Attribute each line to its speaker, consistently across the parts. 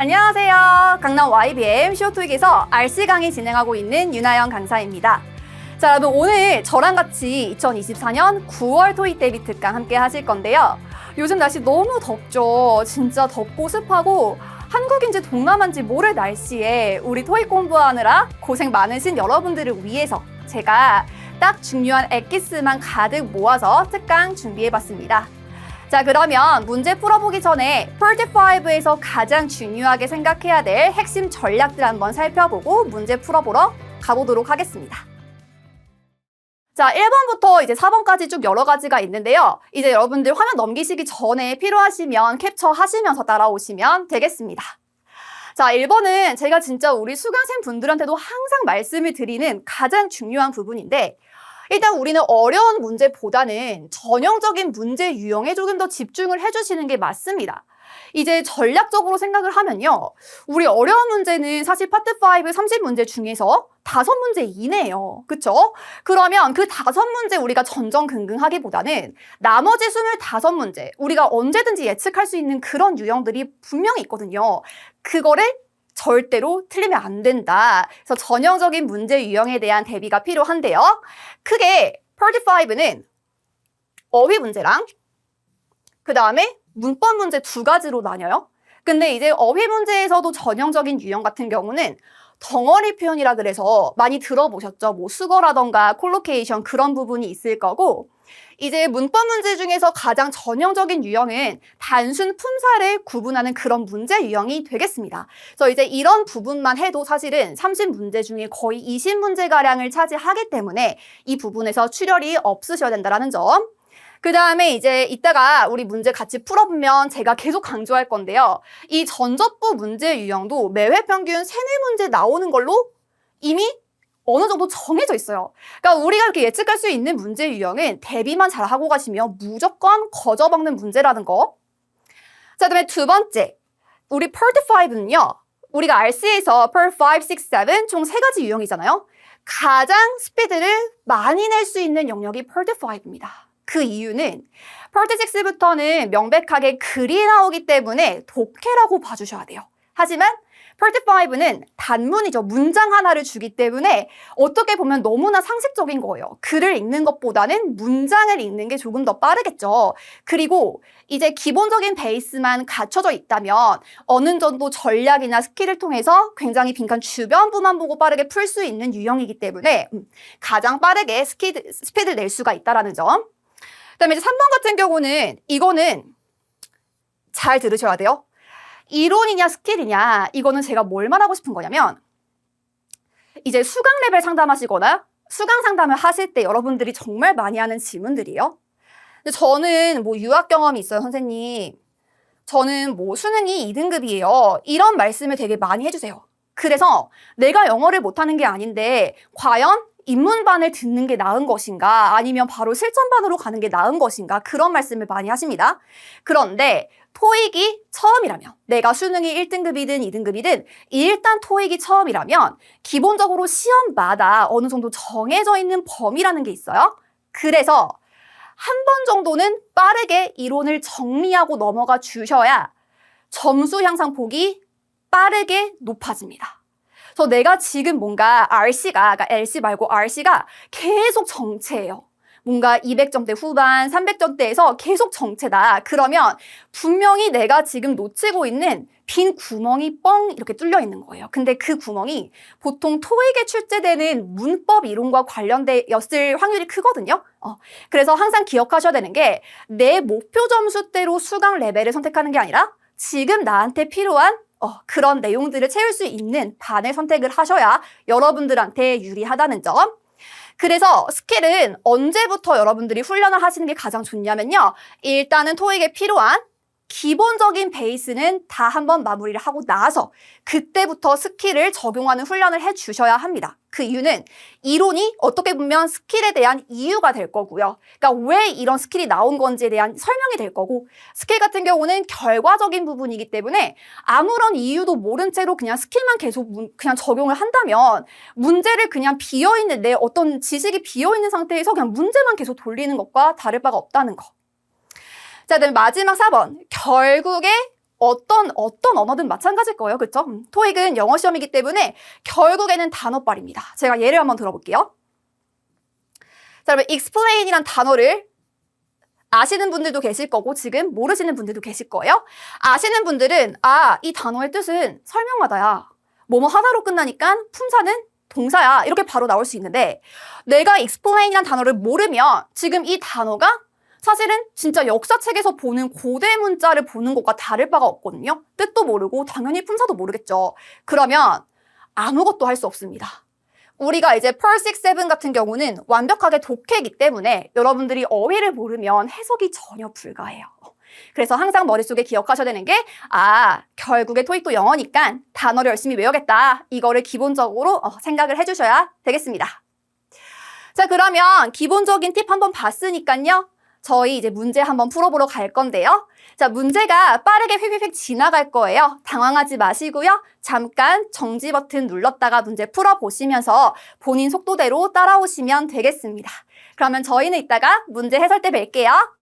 Speaker 1: 안녕하세요. 강남 YBM 쇼토익에서 RC 강의 진행하고 있는 윤하영 강사입니다. 자, 여러분 오늘 저랑 같이 2024년 9월 토익 대비 특강 함께 하실 건데요. 요즘 날씨 너무 덥죠. 진짜 덥고 습하고 한국인지 동남아인지 모를 날씨에 우리 토익 공부하느라 고생 많으신 여러분들을 위해서 제가 딱 중요한 엑기스만 가득 모아서 특강 준비해봤습니다. 자, 그러면 문제 풀어보기 전에 펄트5에서 가장 중요하게 생각해야 될 핵심 전략들 한번 살펴보고 문제 풀어보러 가보도록 하겠습니다. 자, 1번부터 이제 4번까지 쭉 여러 가지가 있는데요. 이제 여러분들 화면 넘기시기 전에 필요하시면 캡처하시면서 따라오시면 되겠습니다. 자, 1번은 제가 진짜 우리 수강생 분들한테도 항상 말씀을 드리는 가장 중요한 부분인데, 일단 우리는 어려운 문제보다는 전형적인 문제 유형에 조금 더 집중을 해주시는 게 맞습니다. 이제 전략적으로 생각을 하면요. 우리 어려운 문제는 사실 파트 5 30문제 중에서 5문제 이내예요. 그쵸? 그러면 그 5문제 우리가 전전긍긍하기보다는 나머지 25문제 우리가 언제든지 예측할 수 있는 그런 유형들이 분명히 있거든요. 그거를 절대로 틀리면 안 된다. 그래서 전형적인 문제 유형에 대한 대비가 필요한데요. 크게 펄트 5는 어휘 문제랑 그 다음에 문법 문제 두 가지로 나뉘어요. 근데 이제 어휘 문제에서도 전형적인 유형 같은 경우는 덩어리 표현이라 그래서 많이 들어보셨죠? 뭐 수거라던가 콜로케이션 그런 부분이 있을 거고, 이제 문법 문제 중에서 가장 전형적인 유형은 단순 품사를 구분하는 그런 문제 유형이 되겠습니다. 그래서 이제 이런 부분만 해도 사실은 30문제 중에 거의 20문제가량을 차지하기 때문에 이 부분에서 출혈이 없으셔야 된다는 점. 그 다음에 이제 이따가 우리 문제 같이 풀어보면 제가 계속 강조할 건데요. 이 전접부 문제 유형도 매회 평균 3-4문제 나오는 걸로 이미 어느 정도 정해져 있어요. 그러니까 우리가 이렇게 예측할 수 있는 문제 유형은 대비만 잘 하고 가시면 무조건 거저먹는 문제라는 거. 자, 그다음에 두 번째, 우리 펄트 5는요. 우리가 RC에서 펄 5, 6, 7 총 3가지 유형이잖아요. 가장 스피드를 많이 낼 수 있는 영역이 펄트 5입니다. 그 이유는 펄트 6부터는 명백하게 글이 나오기 때문에 독해라고 봐주셔야 돼요. 하지만 펄트 5는 단문이죠. 문장 하나를 주기 때문에 어떻게 보면 너무나 상식적인 거예요. 글을 읽는 것보다는 문장을 읽는 게 조금 더 빠르겠죠. 그리고 이제 기본적인 베이스만 갖춰져 있다면 어느 정도 전략이나 스킬을 통해서 굉장히 빈칸 주변부만 보고 빠르게 풀 수 있는 유형이기 때문에 가장 빠르게 스피드를 낼 수가 있다는 점. 그다음에 이제 3번 같은 경우는 이거는 잘 들으셔야 돼요. 이론이냐 스킬이냐, 이거는 제가 뭘 말하고 싶은 거냐면 이제 수강 레벨 상담하시거나 수강 상담을 하실 때 여러분들이 정말 많이 하는 질문들이에요. 근데 저는 뭐 유학 경험이 있어요, 선생님. 저는 뭐 수능이 2등급이에요. 이런 말씀을 되게 많이 해주세요. 그래서 내가 영어를 못하는 게 아닌데 과연 입문반을 듣는 게 나은 것인가 아니면 바로 실전반으로 가는 게 나은 것인가 그런 말씀을 많이 하십니다. 그런데 토익이 처음이라면 내가 수능이 1등급이든 2등급이든 일단 토익이 처음이라면 기본적으로 시험마다 어느 정도 정해져 있는 범위라는 게 있어요. 그래서 한 번 정도는 빠르게 이론을 정리하고 넘어가 주셔야 점수 향상 폭이 빠르게 높아집니다. 그래서 내가 지금 뭔가 RC가, 그러니까 LC 말고 RC가 계속 정체예요. 뭔가 200점대 후반, 300점대에서 계속 정체다. 그러면 분명히 내가 지금 놓치고 있는 빈 구멍이 뻥 이렇게 뚫려 있는 거예요. 근데 그 구멍이 보통 토익에 출제되는 문법 이론과 관련되었을 확률이 크거든요. 그래서 항상 기억하셔야 되는 게 내 목표 점수대로 수강 레벨을 선택하는 게 아니라 지금 나한테 필요한 그런 내용들을 채울 수 있는 반을 선택을 하셔야 여러분들한테 유리하다는 점. 그래서 스킬은 언제부터 여러분들이 훈련을 하시는 게 가장 좋냐면요. 일단은 토익에 필요한 기본적인 베이스는 다 한번 마무리를 하고 나서 그때부터 스킬을 적용하는 훈련을 해주셔야 합니다. 그 이유는 이론이 어떻게 보면 스킬에 대한 이유가 될 거고요. 그러니까 왜 이런 스킬이 나온 건지에 대한 설명이 될 거고, 스킬 같은 경우는 결과적인 부분이기 때문에 아무런 이유도 모른 채로 그냥 스킬만 계속 그냥 적용을 한다면 문제를 그냥 비어있는 내 어떤 지식이 비어있는 상태에서 그냥 문제만 계속 돌리는 것과 다를 바가 없다는 거. 자, 그다음에 마지막 4번. 결국에 어떤 언어든 마찬가지일 거예요. 그쵸? 토익은 영어 시험이기 때문에 결국에는 단어빨입니다. 제가 예를 한번 들어볼게요. 자, 여러분 explain이란 단어를 아시는 분들도 계실 거고 지금 모르시는 분들도 계실 거예요. 아시는 분들은 이 단어의 뜻은 설명하다야. 뭐뭐 하다로 끝나니까 품사는 동사야. 이렇게 바로 나올 수 있는데 내가 explain이란 단어를 모르면 지금 이 단어가 사실은 진짜 역사책에서 보는 고대 문자를 보는 것과 다를 바가 없거든요. 뜻도 모르고 당연히 품사도 모르겠죠. 그러면 아무것도 할 수 없습니다. 우리가 이제 Pearl 6, 7 같은 경우는 완벽하게 독해이기 때문에 여러분들이 어휘를 모르면 해석이 전혀 불가해요. 그래서 항상 머릿속에 기억하셔야 되는 게 결국에 토익도 영어니까 단어를 열심히 외우겠다. 이거를 기본적으로 생각을 해주셔야 되겠습니다. 자, 그러면 기본적인 팁 한번 봤으니까요. 저희 이제 문제 한번 풀어보러 갈 건데요. 자, 문제가 빠르게 휙휙휙 지나갈 거예요. 당황하지 마시고요. 잠깐 정지 버튼 눌렀다가 문제 풀어보시면서 본인 속도대로 따라오시면 되겠습니다. 그러면 저희는 이따가 문제 해설 때 뵐게요.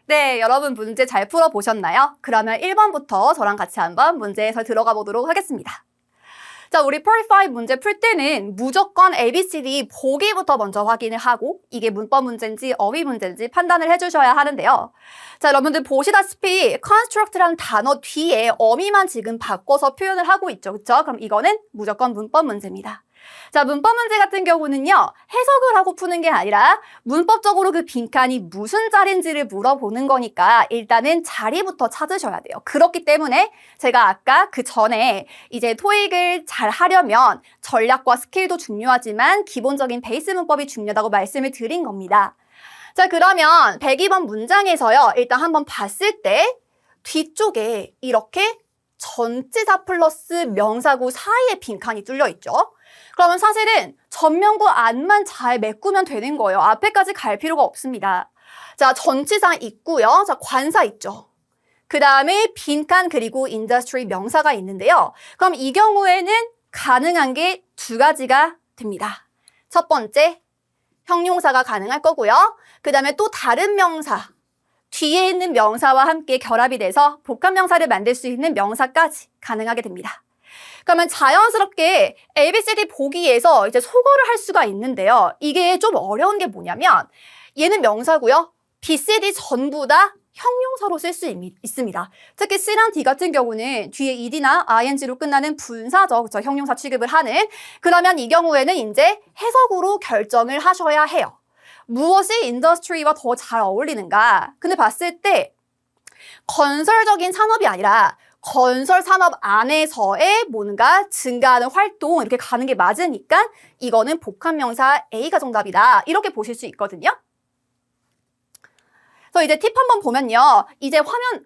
Speaker 1: 네, 여러분 문제 잘 풀어보셨나요? 그러면 1번부터 저랑 같이 한번 문제 해설 들어가 보도록 하겠습니다. 자, 우리 Part 5 문제 풀 때는 무조건 ABCD 보기부터 먼저 확인을 하고 이게 문법 문제인지 어휘 문제인지 판단을 해주셔야 하는데요. 자, 여러분들 보시다시피 construct라는 단어 뒤에 어미만 지금 바꿔서 표현을 하고 있죠. 그쵸? 그럼 이거는 무조건 문법 문제입니다. 자, 문법 문제 같은 경우는요, 해석을 하고 푸는 게 아니라 문법적으로 그 빈칸이 무슨 자리인지를 물어보는 거니까 일단은 자리부터 찾으셔야 돼요. 그렇기 때문에 제가 아까 그 전에 이제 토익을 잘 하려면 전략과 스킬도 중요하지만 기본적인 베이스 문법이 중요하다고 말씀을 드린 겁니다. 자, 그러면 102번 문장에서요, 일단 한번 봤을 때 뒤쪽에 이렇게 전치사 플러스 명사구 사이에 빈칸이 뚫려 있죠. 그러면 사실은 전면구 안만 잘 메꾸면 되는 거예요. 앞에까지 갈 필요가 없습니다. 자, 전치사 있고요. 자, 관사 있죠. 그 다음에 빈칸 그리고 industry 명사가 있는데요. 그럼 이 경우에는 가능한 게 두 가지가 됩니다. 첫 번째, 형용사가 가능할 거고요. 그 다음에 또 다른 명사, 뒤에 있는 명사와 함께 결합이 돼서 복합명사를 만들 수 있는 명사까지 가능하게 됩니다. 그러면 자연스럽게 ABCD 보기에서 이제 소거를 할 수가 있는데요. 이게 좀 어려운 게 뭐냐면 얘는 명사고요. B, C, D 전부 다 형용사로 쓸 수 있습니다. 특히 C랑 D 같은 경우는 뒤에 ED나 ING로 끝나는 분사죠. 그렇죠? 형용사 취급을 하는. 그러면 이 경우에는 이제 해석으로 결정을 하셔야 해요. 무엇이 인더스트리와 더 잘 어울리는가? 근데 봤을 때 건설적인 산업이 아니라 건설 산업 안에서의 뭔가 증가하는 활동 이렇게 가는 게 맞으니까 이거는 복합명사 A가 정답이다. 이렇게 보실 수 있거든요. 그래서 이제 팁 한번 보면요. 이제 화면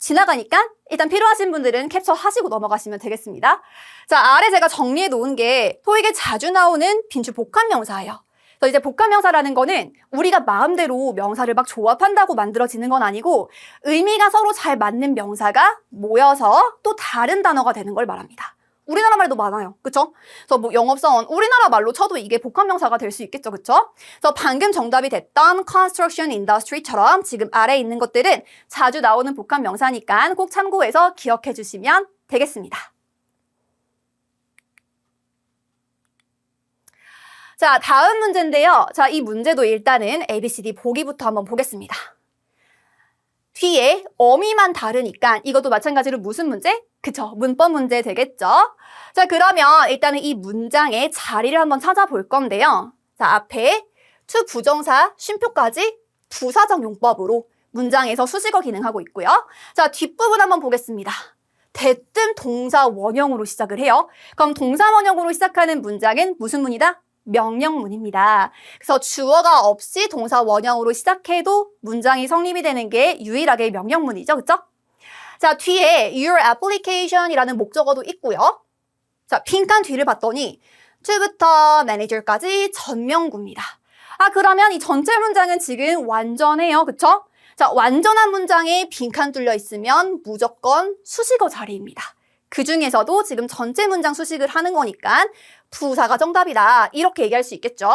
Speaker 1: 지나가니까 일단 필요하신 분들은 캡처하시고 넘어가시면 되겠습니다. 자, 아래 제가 정리해 놓은 게 토익에 자주 나오는 빈주 복합 명사예요. 그래서 이제 복합 명사라는 거는 우리가 마음대로 명사를 막 조합한다고 만들어지는 건 아니고 의미가 서로 잘 맞는 명사가 모여서 또 다른 단어가 되는 걸 말합니다. 우리나라 말도 많아요. 그쵸? 그래서 뭐 영업사원, 우리나라 말로 쳐도 이게 복합명사가 될 수 있겠죠. 그쵸? 그래서 방금 정답이 됐던 construction industry처럼 지금 아래에 있는 것들은 자주 나오는 복합명사니까 꼭 참고해서 기억해 주시면 되겠습니다. 자, 다음 문제인데요. 자, 이 문제도 일단은 ABCD 보기부터 한번 보겠습니다. 뒤에 어미만 다르니까 이것도 마찬가지로 무슨 문제? 그쵸, 문법 문제 되겠죠? 자, 그러면 일단은 이 문장의 자리를 한번 찾아볼 건데요. 자, 앞에 to 부정사, 쉼표까지 부사적 용법으로 문장에서 수식어 기능하고 있고요. 자, 뒷부분 한번 보겠습니다. 대뜸 동사 원형으로 시작을 해요. 그럼 동사 원형으로 시작하는 문장은 무슨 문이다? 명령문입니다. 그래서 주어가 없이 동사 원형으로 시작해도 문장이 성립이 되는 게 유일하게 명령문이죠. 그쵸? 자, 뒤에 your application이라는 목적어도 있고요. 자, 빈칸 뒤를 봤더니 to부터 manager까지 전명구입니다. 아, 그러면 이 전체 문장은 지금 완전해요. 그쵸? 자, 완전한 문장에 빈칸 뚫려 있으면 무조건 수식어 자리입니다. 그 중에서도 지금 전체 문장 수식을 하는 거니까 부사가 정답이다. 이렇게 얘기할 수 있겠죠?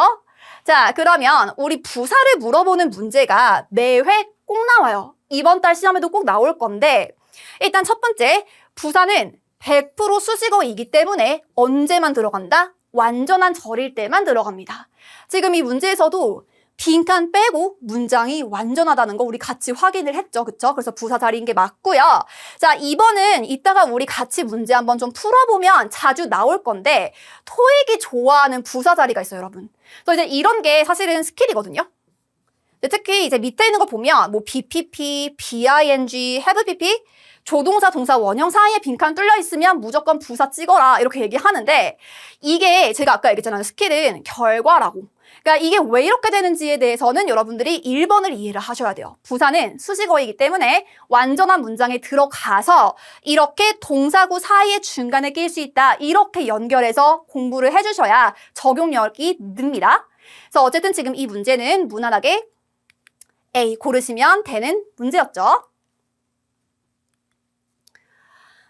Speaker 1: 자, 그러면 우리 부사를 물어보는 문제가 매회 꼭 나와요. 이번 달 시험에도 꼭 나올 건데 일단 첫 번째, 부사는 100% 수식어이기 때문에 언제만 들어간다? 완전한 절일 때만 들어갑니다. 지금 이 문제에서도 빈칸 빼고 문장이 완전하다는 거 우리 같이 확인을 했죠. 그쵸? 그래서 부사 자리인 게 맞고요. 자, 2번은 이따가 우리 같이 문제 한번 좀 풀어보면 자주 나올 건데 토익이 좋아하는 부사 자리가 있어요, 여러분. 그래서 이제 이런 게 사실은 스킬이거든요. 특히 이제 밑에 있는 거 보면 뭐 BPP, BING, have PP 조동사, 동사, 원형 사이에 빈칸 뚫려 있으면 무조건 부사 찍어라 이렇게 얘기하는데 이게 제가 아까 얘기했잖아요. 스킬은 결과라고. 그러니까 이게 왜 이렇게 되는지에 대해서는 여러분들이 1번을 이해를 하셔야 돼요. 부사는 수식어이기 때문에 완전한 문장에 들어가서 이렇게 동사구 사이에 중간에 낄 수 있다. 이렇게 연결해서 공부를 해주셔야 적용력이 늡니다. 그래서 어쨌든 지금 이 문제는 무난하게 A 고르시면 되는 문제였죠.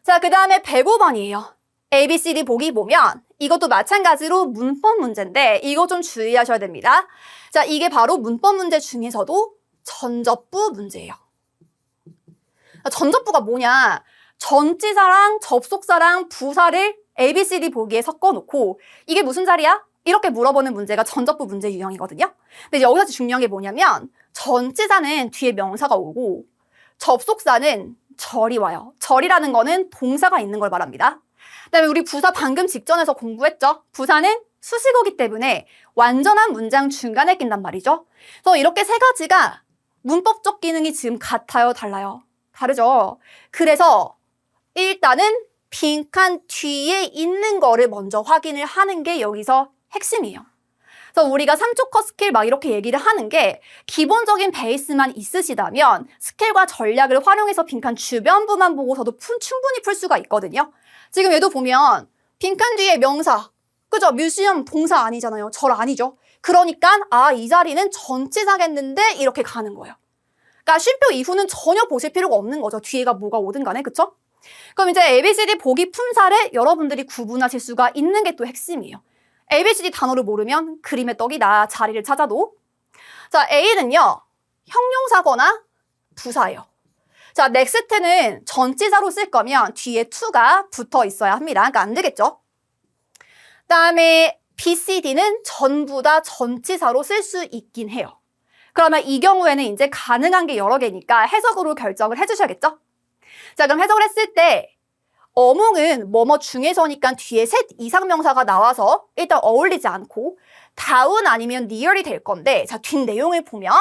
Speaker 1: 자, 그 다음에 105번이에요. ABCD 보기 보면 이것도 마찬가지로 문법 문제인데 이거 좀 주의하셔야 됩니다. 자, 이게 바로 문법 문제 중에서도 전접부 문제예요. 전접부가 뭐냐? 전치사랑 접속사랑 부사를 ABCD 보기에 섞어놓고 이게 무슨 자리야? 이렇게 물어보는 문제가 전접부 문제 유형이거든요. 근데 여기서 중요한 게 뭐냐면 전치사는 뒤에 명사가 오고 접속사는 절이 와요. 절이라는 거는 동사가 있는 걸 말합니다. 그다음에 우리 부사 방금 직전에서 공부했죠? 부사는 수식어기 때문에 완전한 문장 중간에 낀단 말이죠. 그래서 이렇게 세 가지가 문법적 기능이 지금 같아요? 달라요? 다르죠? 그래서 일단은 빈칸 뒤에 있는 거를 먼저 확인을 하는 게 여기서 핵심이에요. 그래서 우리가 3초 컷 스킬 막 이렇게 얘기를 하는 게 기본적인 베이스만 있으시다면 스킬과 전략을 활용해서 빈칸 주변부만 보고서도 충분히 풀 수가 있거든요. 지금 얘도 보면 빈칸 뒤에 명사, 그죠? 뮤지엄 동사 아니잖아요. 절 아니죠. 그러니까 이 자리는 전치사겠는데 이렇게 가는 거예요. 그러니까 쉼표 이후는 전혀 보실 필요가 없는 거죠. 뒤에가 뭐가 오든 간에, 그쵸? 그럼 이제 ABCD 보기 품사를 여러분들이 구분하실 수가 있는 게 또 핵심이에요. ABCD 단어를 모르면 그림의 떡이다. 자리를 찾아도. 자, A는요. 형용사거나 부사예요. 자, 넥스트는 전치사로 쓸 거면 뒤에 to가 붙어 있어야 합니다. 그러니까 안 되겠죠? 그다음에 B, C, D는 전부 다 전치사로 쓸 수 있긴 해요. 그러면 이 경우에는 이제 가능한 게 여러 개니까 해석으로 결정을 해주셔야겠죠? 자, 그럼 해석을 했을 때 어몽은 뭐뭐 중에서니까 뒤에 셋 이상 명사가 나와서 일단 어울리지 않고 다운 아니면 near이 될 건데 자, 뒷 내용을 보면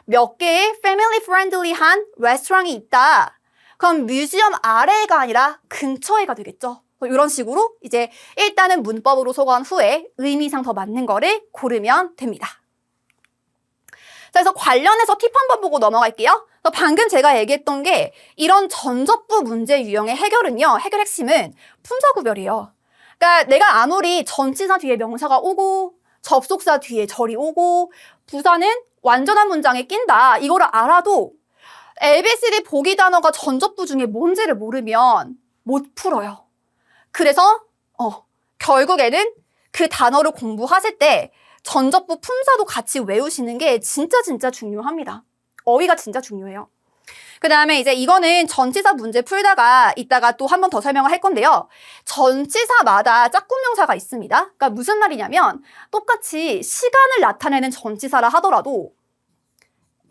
Speaker 1: 몇 개의 family friendly한 레스토랑이 있다. 그럼 뮤지엄 아래가 아니라 근처에가 되겠죠. 이런 식으로 이제 일단은 문법으로 소거한 후에 의미상 더 맞는 거를 고르면 됩니다. 그래서 관련해서 팁 한번 보고 넘어갈게요. 그래서 방금 제가 얘기했던 게 이런 전접부 문제 유형의 해결은요. 해결 핵심은 품사 구별이에요. 그러니까 내가 아무리 전치사 뒤에 명사가 오고 접속사 뒤에 절이 오고 부사는 완전한 문장에 낀다. 이거를 알아도 ABCD 보기 단어가 전접부 중에 뭔지를 모르면 못 풀어요. 그래서 결국에는 그 단어를 공부하실 때 전접부 품사도 같이 외우시는 게 진짜 중요합니다. 어휘가 진짜 중요해요. 그 다음에 이제 이거는 전치사 문제 풀다가 이따가 또 한 번 더 설명을 할 건데요. 전치사마다 짝꿍명사가 있습니다. 그러니까 무슨 말이냐면 똑같이 시간을 나타내는 전치사라 하더라도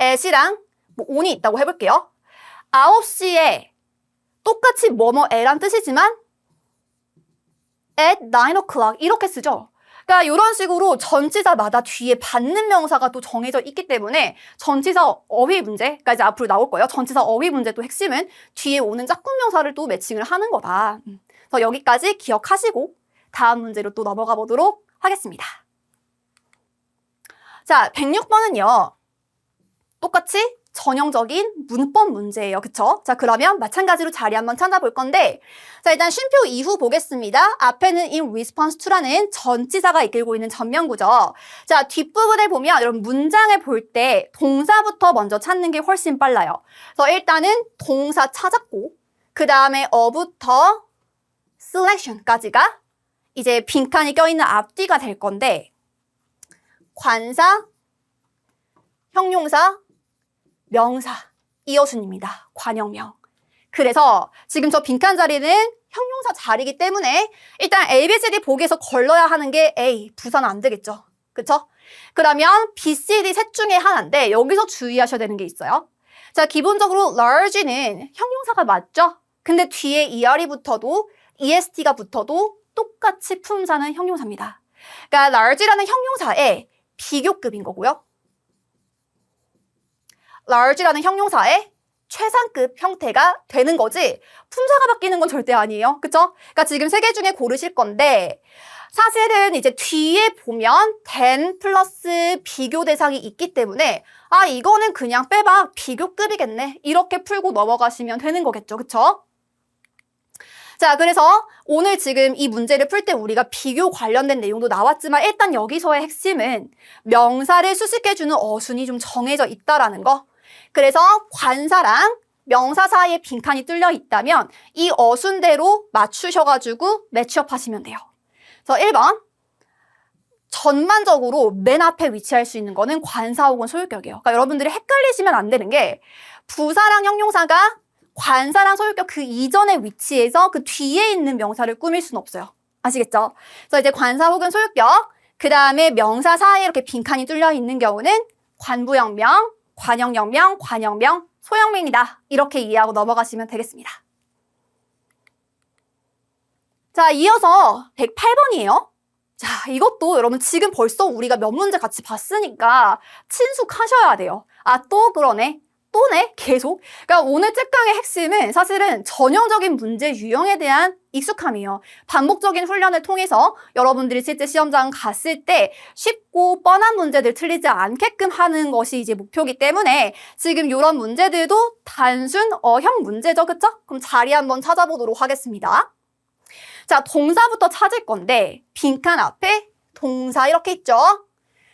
Speaker 1: at이랑 on이 있다고 해볼게요. 9시에 똑같이 뭐뭐에란 뜻이지만 at 9 o'clock 이렇게 쓰죠. 그러니까 이런 식으로 전치사마다 뒤에 받는 명사가 또 정해져 있기 때문에 전치사 어휘 문제가 이제 앞으로 나올 거예요. 전치사 어휘 문제 또 핵심은 뒤에 오는 짝꿍 명사를 또 매칭을 하는 거다. 그래서 여기까지 기억하시고 다음 문제로 또 넘어가 보도록 하겠습니다. 자, 106번은요. 똑같이 전형적인 문법 문제예요. 그쵸? 자, 그러면 마찬가지로 자리 한번 찾아볼 건데 자, 일단 쉼표 이후 보겠습니다. 앞에는 in response to라는 전치사가 이끌고 있는 전면구죠. 자, 뒷부분에 보면 여러분 문장을 볼 때 동사부터 먼저 찾는 게 훨씬 빨라요. 그래서 일단은 동사 찾았고 그 다음에 어부터 selection까지가 이제 빈칸이 껴있는 앞뒤가 될 건데 관사, 형용사, 명사, 이어순입니다. 관형명. 그래서 지금 저 빈칸 자리는 형용사 자리이기 때문에 일단 ABCD 보기에서 걸러야 하는 게 A, 부사는 안 되겠죠. 그쵸? 그러면 B, C, D 셋 중에 하나인데 여기서 주의하셔야 되는 게 있어요. 자, 기본적으로 large는 형용사가 맞죠? 근데 뒤에 ER이 붙어도 EST가 붙어도 똑같이 품사는 형용사입니다. 그러니까 large라는 형용사의 비교급인 거고요. large라는 형용사의 최상급 형태가 되는 거지 품사가 바뀌는 건 절대 아니에요. 그쵸? 그러니까 지금 세 개 중에 고르실 건데 사실은 이제 뒤에 보면 than 플러스 비교 대상이 있기 때문에 아 이거는 그냥 빼박 비교급이겠네 이렇게 풀고 넘어가시면 되는 거겠죠. 그쵸? 자, 그래서 오늘 지금 이 문제를 풀 때 우리가 비교 관련된 내용도 나왔지만 일단 여기서의 핵심은 명사를 수식해주는 어순이 좀 정해져 있다라는 거. 그래서 관사랑 명사 사이에 빈칸이 뚫려 있다면 이 어순대로 맞추셔가지고 매치업 하시면 돼요. 그래서 1번 전반적으로 맨 앞에 위치할 수 있는 거는 관사 혹은 소유격이에요. 그러니까 여러분들이 헷갈리시면 안 되는 게 부사랑 형용사가 관사랑 소유격 그 이전의 위치에서 그 뒤에 있는 명사를 꾸밀 수는 없어요. 아시겠죠? 그래서 이제 관사 혹은 소유격 그 다음에 명사 사이에 이렇게 빈칸이 뚫려 있는 경우는 관부형명, 관형형명, 관형명, 소형명이다. 이렇게 이해하고 넘어가시면 되겠습니다. 자, 이어서 108번이에요. 자, 이것도 여러분 지금 벌써 우리가 몇 문제 같이 봤으니까 친숙하셔야 돼요. 아, 또 그러네. 또네? 계속? 그러니까 오늘 째강의 핵심은 사실은 전형적인 문제 유형에 대한 익숙함이에요. 반복적인 훈련을 통해서 여러분들이 실제 시험장 갔을 때 쉽고 뻔한 문제들 틀리지 않게끔 하는 것이 이제 목표이기 때문에 지금 이런 문제들도 단순 어형 문제죠. 그쵸? 그럼 자리 한번 찾아보도록 하겠습니다. 자, 동사부터 찾을 건데 빈칸 앞에 동사 이렇게 있죠?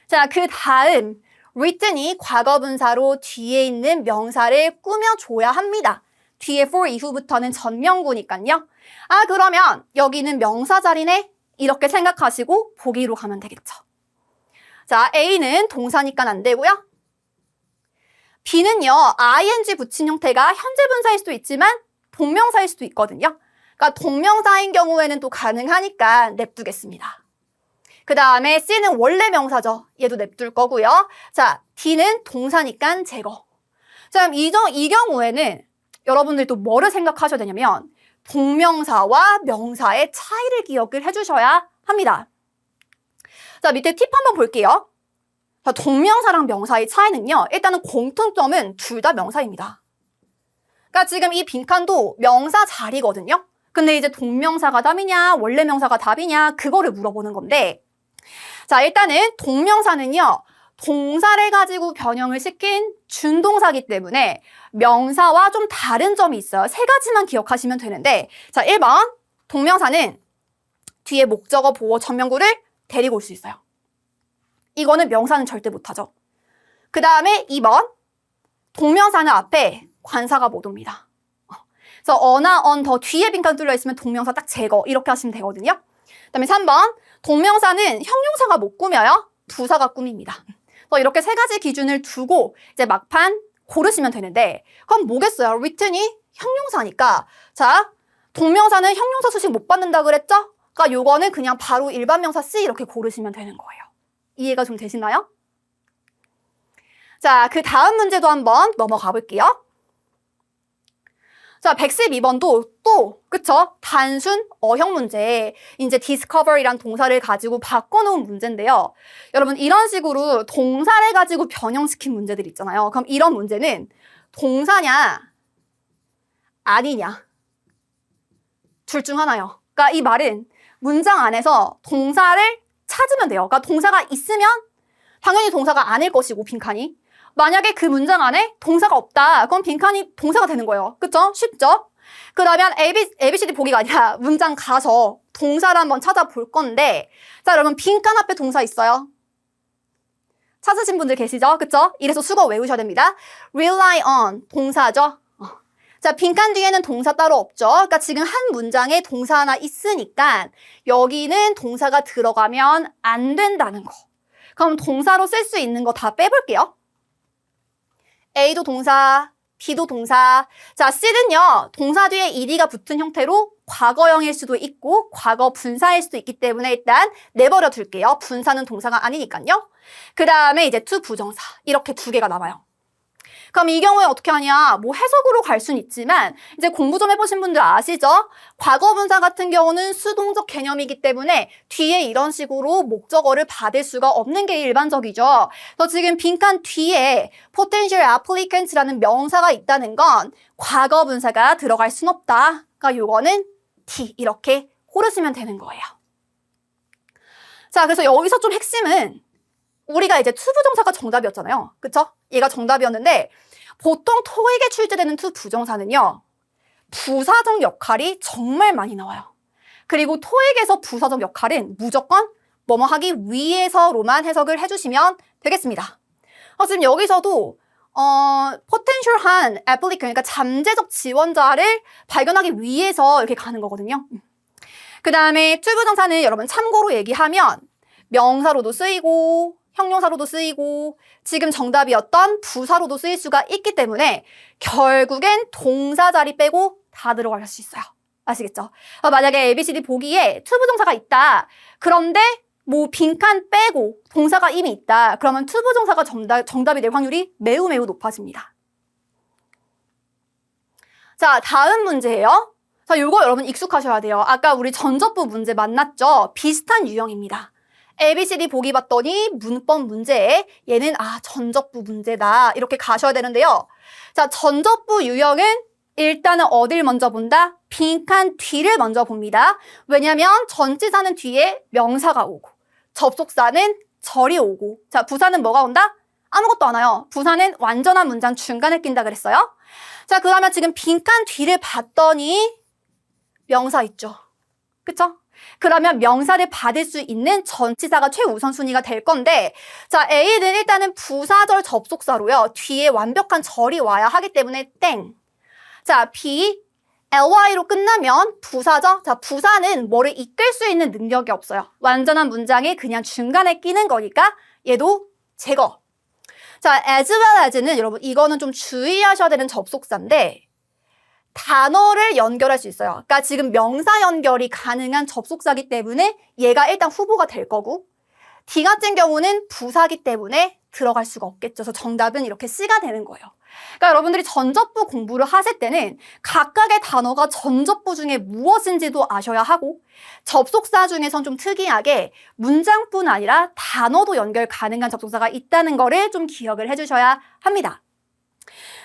Speaker 1: 자, 그 다음 written이 과거분사로 뒤에 있는 명사를 꾸며줘야 합니다. 뒤에 for 이후부터는 전명구니까요. 아, 그러면 여기는 명사 자리네? 이렇게 생각하시고 보기로 가면 되겠죠. 자, A는 동사니까 안 되고요. B는요, ing 붙인 형태가 현재 분사일 수도 있지만 동명사일 수도 있거든요. 그러니까 동명사인 경우에는 또 가능하니까 냅두겠습니다. 그 다음에 C는 원래 명사죠. 얘도 냅둘 거고요. 자, D는 동사니까 제거. 자, 그럼 이 경우에는 여러분들이 또 뭐를 생각하셔야 되냐면 동명사와 명사의 차이를 기억을 해주셔야 합니다. 자, 밑에 팁 한번 볼게요. 자, 동명사랑 명사의 차이는요. 일단은 공통점은 둘 다 명사입니다. 그러니까 지금 이 빈칸도 명사 자리거든요. 근데 이제 동명사가 답이냐 원래 명사가 답이냐 그거를 물어보는 건데 자, 일단은 동명사는요. 동사를 가지고 변형을 시킨 준동사이기 때문에 명사와 좀 다른 점이 있어요. 세 가지만 기억하시면 되는데, 자, 1번 동명사는 뒤에 목적어, 보어, 전명구를 데리고 올 수 있어요. 이거는 명사는 절대 못하죠. 그 다음에 2번 동명사는 앞에 관사가 못 옵니다. 그래서 어나 언 더 뒤에 빈칸 뚫려 있으면 동명사 딱 제거 이렇게 하시면 되거든요. 그 다음에 3번 동명사는 형용사가 못 꾸며요. 부사가 꾸밉니다. 그래서 이렇게 세 가지 기준을 두고 이제 막판 고르시면 되는데, 그럼 뭐겠어요? written이 형용사니까, 자, 동명사는 형용사 수식 못 받는다 그랬죠? 그러니까 요거는 그냥 바로 일반 명사 C 이렇게 고르시면 되는 거예요. 이해가 좀 되시나요? 자, 그 다음 문제도 한번 넘어가 볼게요. 자, 112번도 또, 그쵸? 단순 어형 문제. 이제 discover이란 동사를 가지고 바꿔놓은 문제인데요. 여러분, 이런 식으로 동사를 가지고 변형시킨 문제들 있잖아요. 그럼 이런 문제는 동사냐, 아니냐. 둘 중 하나요. 그러니까 이 말은 문장 안에서 동사를 찾으면 돼요. 그러니까 동사가 있으면 당연히 동사가 아닐 것이고, 빈칸이. 만약에 그 문장 안에 동사가 없다. 그럼 빈칸이 동사가 되는 거예요. 그쵸? 쉽죠? 그러면 ABCD 보기가 아니라 문장 가서 동사를 한번 찾아볼 건데, 자, 여러분 빈칸 앞에 동사 있어요. 찾으신 분들 계시죠? 그쵸? 이래서 수거 외우셔야 됩니다. rely on 동사죠. 자, 빈칸 뒤에는 동사 따로 없죠. 그러니까 지금 한 문장에 동사 하나 있으니까 여기는 동사가 들어가면 안 된다는 거. 그럼 동사로 쓸 수 있는 거 다 빼볼게요. A도 동사, B도 동사. 자, C는요, 동사 뒤에 ed가 붙은 형태로 과거형일 수도 있고 과거 분사일 수도 있기 때문에 일단 내버려 둘게요. 분사는 동사가 아니니까요. 그 다음에 이제 to 부정사. 이렇게 두 개가 남아요. 그럼 이 경우에 어떻게 하냐? 뭐 해석으로 갈 수는 있지만 이제 공부 좀 해보신 분들 아시죠? 과거분사 같은 경우는 수동적 개념이기 때문에 뒤에 이런 식으로 목적어를 받을 수가 없는 게 일반적이죠. 그래서 지금 빈칸 뒤에 potential applicant라는 명사가 있다는 건 과거분사가 들어갈 순 없다. 그러니까 요거는 T 이렇게 고르시면 되는 거예요. 자, 그래서 여기서 좀 핵심은 우리가 이제 to 부정사가 정답이었잖아요. 그쵸? 얘가 정답이었는데 보통 토익에 출제되는 to 부정사는요. 부사적 역할이 정말 많이 나와요. 그리고 토익에서 부사적 역할은 무조건 뭐뭐 하기 위해서로만 해석을 해주시면 되겠습니다. 지금 여기서도 potential한 applicant, 그러니까 잠재적 지원자를 발견하기 위해서 이렇게 가는 거거든요. 그 다음에 to 부정사는 여러분 참고로 얘기하면 명사로도 쓰이고 형용사로도 쓰이고 지금 정답이었던 부사로도 쓰일 수가 있기 때문에 결국엔 동사 자리 빼고 다 들어갈 수 있어요. 아시겠죠? 만약에 ABCD 보기에 to 부정사가 있다. 그런데 뭐 빈칸 빼고 동사가 이미 있다. 그러면 to 부정사가 정답이 될 확률이 매우 매우 높아집니다. 자, 다음 문제예요. 자, 요거 여러분 익숙하셔야 돼요. 아까 우리 전접부 문제 만났죠? 비슷한 유형입니다. ABCD 보기 봤더니 문법 문제에 얘는 전접부 문제다 이렇게 가셔야 되는데요. 자, 전접부 유형은 일단은 어딜 먼저 본다? 빈칸 뒤를 먼저 봅니다. 왜냐면 전치사는 뒤에 명사가 오고 접속사는 절이 오고 자, 부사는 뭐가 온다? 아무것도 안 와요. 부사는 완전한 문장 중간에 낀다 그랬어요. 자, 그러면 지금 빈칸 뒤를 봤더니 명사 있죠. 그쵸? 그러면 명사를 받을 수 있는 전치사가 최우선순위가 될 건데 자, A는 일단은 부사절 접속사로요. 뒤에 완벽한 절이 와야 하기 때문에 땡. 자, B, ly로 끝나면 부사죠. 자, 부사는 뭐를 이끌 수 있는 능력이 없어요. 완전한 문장에 그냥 중간에 끼는 거니까 얘도 제거. 자, as well as는 여러분 이거는 좀 주의하셔야 되는 접속사인데 단어를 연결할 수 있어요. 그러니까 지금 명사 연결이 가능한 접속사기 때문에 얘가 일단 후보가 될 거고 D 같은 경우는 부사기 때문에 들어갈 수가 없겠죠. 그래서 정답은 이렇게 C가 되는 거예요. 그러니까 여러분들이 전접부 공부를 하실 때는 각각의 단어가 전접부 중에 무엇인지도 아셔야 하고 접속사 중에선 좀 특이하게 문장뿐 아니라 단어도 연결 가능한 접속사가 있다는 거를 좀 기억을 해주셔야 합니다.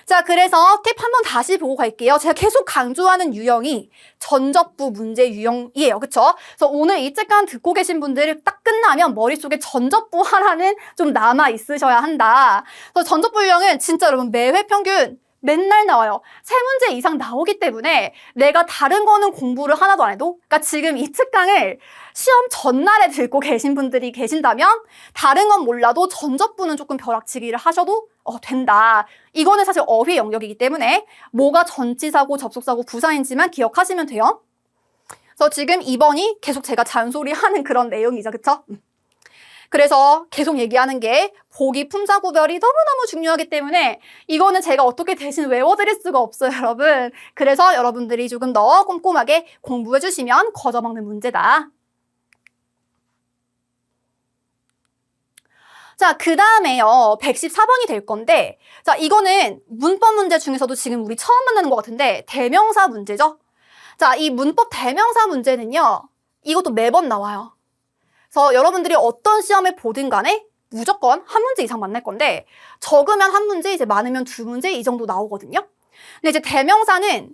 Speaker 1: 자, 그래서 팁 한번 다시 보고 갈게요. 제가 계속 강조하는 유형이 전접부 문제 유형이에요. 그쵸? 그래서 오늘 이 책강 듣고 계신 분들 딱 끝나면 머릿속에 전접부 하나는 좀 남아 있으셔야 한다. 그래서 전접부 유형은 진짜 여러분 매회 평균 맨날 나와요. 3문제 이상 나오기 때문에 내가 다른 거는 공부를 하나도 안 해도, 그러니까 지금 이 특강을 시험 전날에 듣고 계신 분들이 계신다면 다른 건 몰라도 전접부는 조금 벼락치기를 하셔도 된다. 이거는 사실 어휘의 영역이기 때문에 뭐가 전치사고 접속사고 부사인지만 기억하시면 돼요. 그래서 지금 2번이 계속 제가 잔소리하는 그런 내용이죠. 그쵸? 그래서 계속 얘기하는 게 보기 품사 구별이 너무너무 중요하기 때문에 이거는 제가 어떻게 대신 외워드릴 수가 없어요, 여러분. 그래서 여러분들이 조금 더 꼼꼼하게 공부해주시면 거저먹는 문제다. 자, 그 다음에요. 114번이 될 건데, 자, 이거는 문법 문제 중에서도 지금 우리 처음 만나는 것 같은데 대명사 문제죠. 자, 이 문법 대명사 문제는요. 이것도 매번 나와요. 그래서 여러분들이 어떤 시험을 보든 간에 무조건 한 문제 이상 만날 건데 적으면 한 문제, 이제 많으면 두 문제 이 정도 나오거든요. 근데 이제 대명사는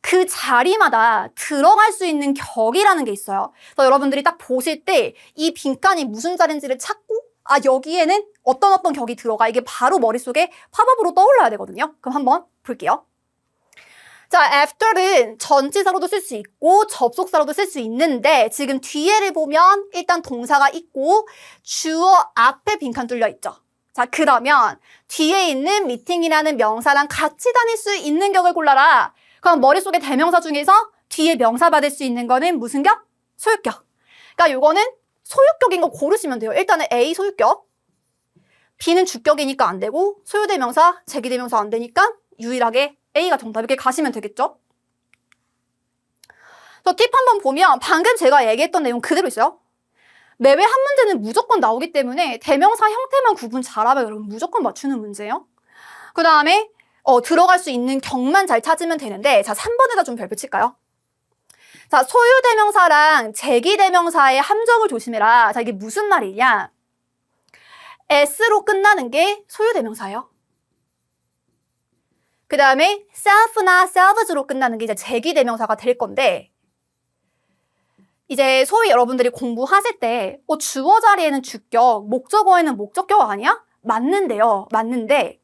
Speaker 1: 그 자리마다 들어갈 수 있는 격이라는 게 있어요. 그래서 여러분들이 딱 보실 때 이 빈칸이 무슨 자리인지를 찾고 여기에는 어떤 격이 들어가, 이게 바로 머릿속에 팝업으로 떠올라야 되거든요. 그럼 한번 볼게요. 자, after는 전치사로도 쓸 수 있고 접속사로도 쓸 수 있는데 지금 뒤에를 보면 일단 동사가 있고 주어 앞에 빈칸 뚫려 있죠. 자, 그러면 뒤에 있는 미팅이라는 명사랑 같이 다닐 수 있는 격을 골라라. 그럼 머릿속에 대명사 중에서 뒤에 명사 받을 수 있는 거는 무슨 격? 소유격. 그러니까 요거는 소유격인 거 고르시면 돼요. 일단은 A 소유격. B는 주격이니까 안 되고 소유대명사, 제기대명사 안 되니까 유일하게 A가 정답. 이렇게 가시면 되겠죠? 그래서 팁 한번 보면 방금 제가 얘기했던 내용 그대로 있어요. 매회 한 문제는 무조건 나오기 때문에 대명사 형태만 구분 잘하면 여러분 무조건 맞추는 문제예요. 그 다음에 들어갈 수 있는 격만 잘 찾으면 되는데, 자, 3번에다 좀 별표 칠까요? 자, 소유대명사랑 제기대명사의 함정을 조심해라. 자, 이게 무슨 말이냐? S로 끝나는 게 소유대명사예요. 그 다음에 self나 selves로 끝나는 게 이제 제기대명사가 될 건데, 이제 소위 여러분들이 공부하실 때 주어 자리에는 주격, 목적어에는 목적격 아니야? 맞는데요. 맞는데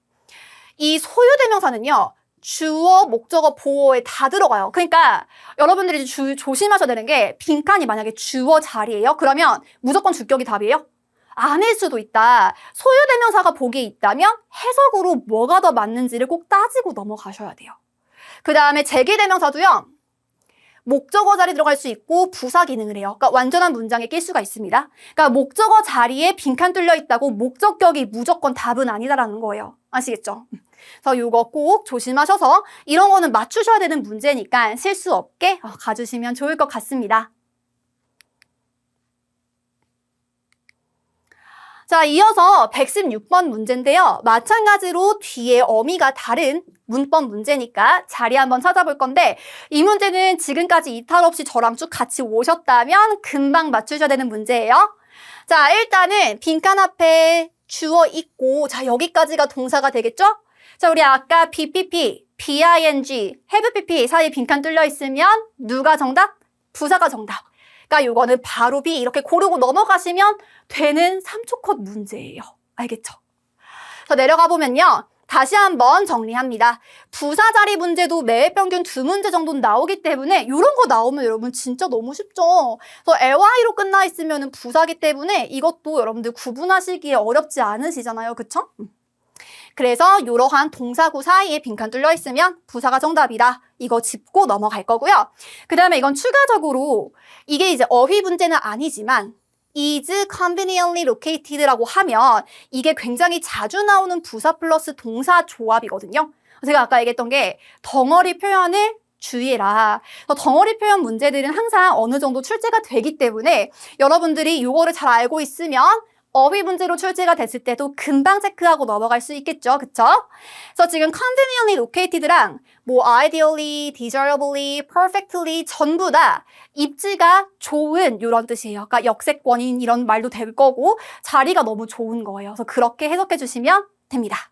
Speaker 1: 이 소유대명사는요. 주어, 목적어, 보어에 다 들어가요. 그러니까 여러분들이 조심하셔야 되는 게 빈칸이 만약에 주어 자리예요. 그러면 무조건 주격이 답이에요? 아닐 수도 있다. 소유대명사가 보기에 있다면 해석으로 뭐가 더 맞는지를 꼭 따지고 넘어가셔야 돼요. 그 다음에 제기대명사도요. 목적어 자리 들어갈 수 있고 부사 기능을 해요. 그러니까 완전한 문장에 낄 수가 있습니다. 그러니까 목적어 자리에 빈칸 뚫려 있다고 목적격이 무조건 답은 아니다라는 거예요. 아시겠죠? 그래서 이거 꼭 조심하셔서 이런 거는 맞추셔야 되는 문제니까 실수 없게 가주시면 좋을 것 같습니다. 자, 이어서 116번 문제인데요. 마찬가지로 뒤에 어미가 다른 문법 문제니까 자리 한번 찾아볼 건데, 이 문제는 지금까지 이탈 없이 저랑 쭉 같이 오셨다면 금방 맞추셔야 되는 문제예요. 자, 일단은 빈칸 앞에 주어 있고, 자, 여기까지가 동사가 되겠죠? 자, 우리 아까 BPP, BING, have PP 사이에 빈칸 뚫려 있으면 누가 정답? 부사가 정답. 그러니까 이거는 바로 B 이렇게 고르고 넘어가시면 되는 3초 컷 문제예요. 알겠죠? 그래서 내려가 보면요. 다시 한번 정리합니다. 부사 자리 문제도 매회 평균 2문제 정도는 나오기 때문에 이런 거 나오면 여러분 진짜 너무 쉽죠. 그래서 LY로 끝나 있으면 부사기 때문에 이것도 여러분들 구분하시기에 어렵지 않으시잖아요. 그쵸? 그래서 이러한 동사구 사이에 빈칸 뚫려 있으면 부사가 정답이다. 이거 짚고 넘어갈 거고요. 그 다음에 이건 추가적으로 이게 이제 어휘 문제는 아니지만 is conveniently located라고 하면 이게 굉장히 자주 나오는 부사 플러스 동사 조합이거든요. 제가 아까 얘기했던 게 덩어리 표현을 주의해라. 덩어리 표현 문제들은 항상 어느 정도 출제가 되기 때문에 여러분들이 이거를 잘 알고 있으면 어휘 문제로 출제가 됐을 때도 금방 체크하고 넘어갈 수 있겠죠. 그쵸? 그래서 지금 conveniently located랑 뭐 ideally, desirably, perfectly 전부 다 입지가 좋은 이런 뜻이에요. 그러니까 역세권인 이런 말도 될 거고 자리가 너무 좋은 거예요. 그래서 그렇게 해석해 주시면 됩니다.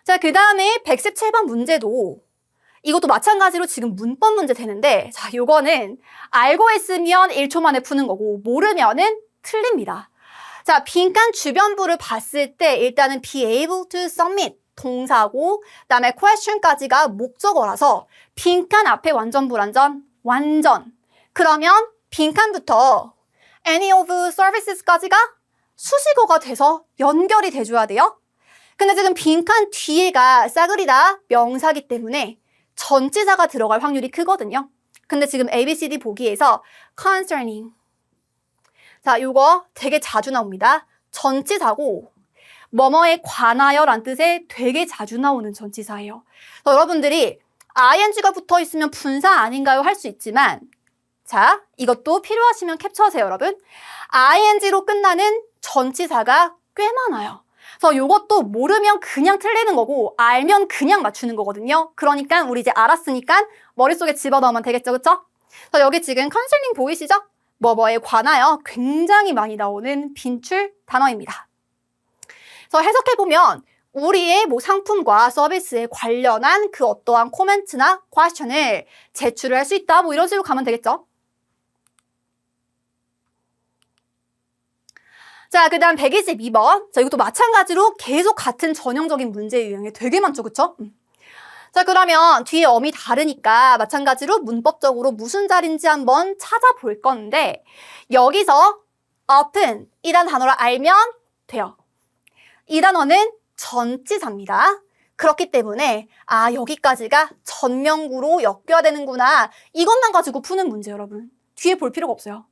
Speaker 1: 자, 그 다음에 117번 문제도 이것도 마찬가지로 지금 문법 문제 되는데, 자, 요거는 알고 있으면 1초 만에 푸는 거고 모르면은 틀립니다. 자, 빈칸 주변부를 봤을 때 일단은 be able to submit 동사고, 그다음에 question까지가 목적어라서 빈칸 앞에 완전 불완전 완전. 그러면 빈칸부터 any of services까지가 수식어가 돼서 연결이 돼줘야 돼요. 근데 지금 빈칸 뒤에가 싸그리다 명사기 때문에 전치사가 들어갈 확률이 크거든요. 근데 지금 ABCD 보기에서 concerning. 자, 요거 되게 자주 나옵니다. 전치사고 뭐뭐에 관하여란 뜻의 되게 자주 나오는 전치사예요. 여러분들이 ing가 붙어 있으면 분사 아닌가요? 할 수 있지만, 자, 이것도 필요하시면 캡처하세요, 여러분. ing로 끝나는 전치사가 꽤 많아요. 그래서 이것도 모르면 그냥 틀리는 거고 알면 그냥 맞추는 거거든요. 그러니까 우리 이제 알았으니까 머릿속에 집어넣으면 되겠죠, 그쵸? 그래서 여기 지금 컨설링 보이시죠? 뭐뭐에 관하여 굉장히 많이 나오는 빈출 단어입니다. 그래서 해석해보면 우리의 뭐 상품과 서비스에 관련한 그 어떠한 코멘트나 퀘스천을 제출을 할 수 있다. 뭐 이런 식으로 가면 되겠죠. 자, 그 다음 122번. 자, 이것도 마찬가지로 계속 같은 전형적인 문제 유형이 되게 많죠, 그쵸? 자, 그러면 뒤에 어미 다르니까 마찬가지로 문법적으로 무슨 자리인지 한번 찾아볼 건데, 여기서 often 이란 단어를 알면 돼요. 이 단어는 전치사입니다. 그렇기 때문에 아, 여기까지가 전명구로 엮여야 되는구나. 이것만 가지고 푸는 문제, 여러분. 뒤에 볼 필요가 없어요.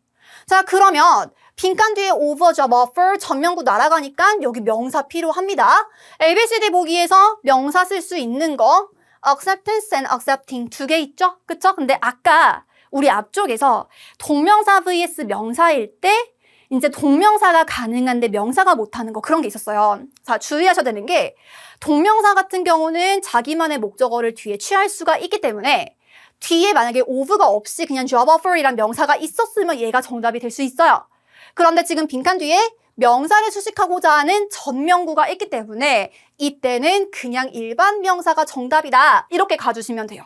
Speaker 1: 자, 그러면 빈칸 뒤에 over, job, offer, 전명구 날아가니까 여기 명사 필요합니다. ABCD 보기에서 명사 쓸 수 있는 거 acceptance and accepting 두 개 있죠? 그쵸? 근데 아까 우리 앞쪽에서 동명사 vs 명사일 때 이제 동명사가 가능한데 명사가 못하는 거 그런 게 있었어요. 자, 주의하셔야 되는 게 동명사 같은 경우는 자기만의 목적어를 뒤에 취할 수가 있기 때문에 뒤에 만약에 of가 없이 그냥 job offer이란 명사가 있었으면 얘가 정답이 될 수 있어요. 그런데 지금 빈칸 뒤에 명사를 수식하고자 하는 전명구가 있기 때문에 이때는 그냥 일반 명사가 정답이다. 이렇게 가주시면 돼요.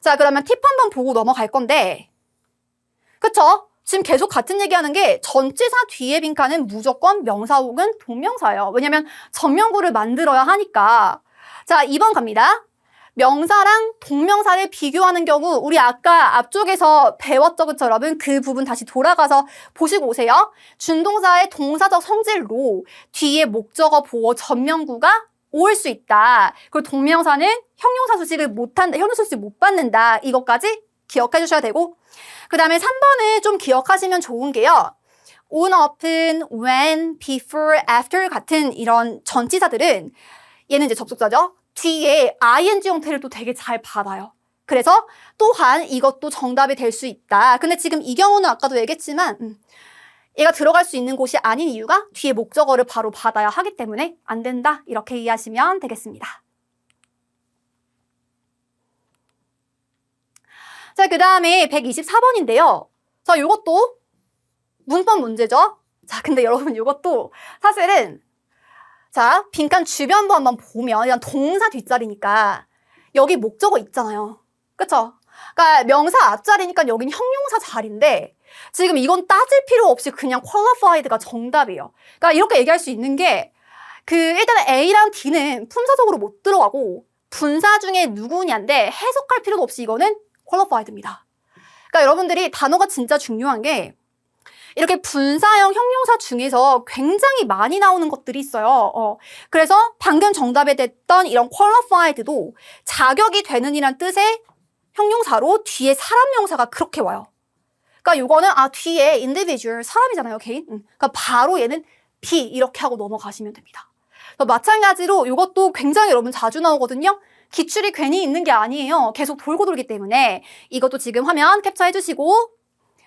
Speaker 1: 자, 그러면 팁 한번 보고 넘어갈 건데, 그쵸? 지금 계속 같은 얘기하는 게 전치사 뒤에 빈칸은 무조건 명사 혹은 동명사예요. 왜냐면 전명구를 만들어야 하니까. 자, 2번 갑니다. 명사랑 동명사를 비교하는 경우 우리 아까 앞쪽에서 배웠죠, 그쵸, 여러분? 그 부분 다시 돌아가서 보시고 오세요. 준동사의 동사적 성질로 뒤에 목적어, 보어, 전명구가 올 수 있다. 그리고 동명사는 형용사 수식을 못한다, 형용사 수식 못 받는다. 이것까지 기억해 주셔야 되고, 그 다음에 3번을 좀 기억하시면 좋은 게요. on, often, when, before, after 같은 이런 전치사들은 얘는 이제 접속사죠. 뒤에 ing 형태를 또 되게 잘 받아요. 그래서 또한 이것도 정답이 될 수 있다. 근데 지금 이 경우는 아까도 얘기했지만 얘가 들어갈 수 있는 곳이 아닌 이유가 뒤에 목적어를 바로 받아야 하기 때문에 안 된다. 이렇게 이해하시면 되겠습니다. 자, 그 다음에 124번인데요. 자, 요것도 문법 문제죠. 자, 근데 여러분 요것도 사실은 자, 빈칸 주변부 한번 보면 그냥 동사 뒷자리니까 여기 목적어 있잖아요. 그쵸? 그러니까 명사 앞자리니까 여긴 형용사 자리인데 지금 이건 따질 필요 없이 그냥 qualified가 정답이에요. 그러니까 이렇게 얘기할 수 있는 게 일단은 A랑 D는 품사적으로 못 들어가고 분사 중에 누구냐인데 해석할 필요도 없이 이거는 qualified입니다. 그러니까 여러분들이 단어가 진짜 중요한 게 이렇게 분사형 형용사 중에서 굉장히 많이 나오는 것들이 있어요. 그래서 방금 정답에 됐던 이런 qualified도 자격이 되는 이란 뜻의 형용사로 뒤에 사람 명사가 그렇게 와요. 그러니까 이거는 뒤에 individual 사람이잖아요, 개인. 그러니까 바로 얘는 be 이렇게 하고 넘어가시면 됩니다. 마찬가지로 이것도 굉장히 여러분 자주 나오거든요. 기출이 괜히 있는 게 아니에요. 계속 돌고 돌기 때문에 이것도 지금 화면 캡처해 주시고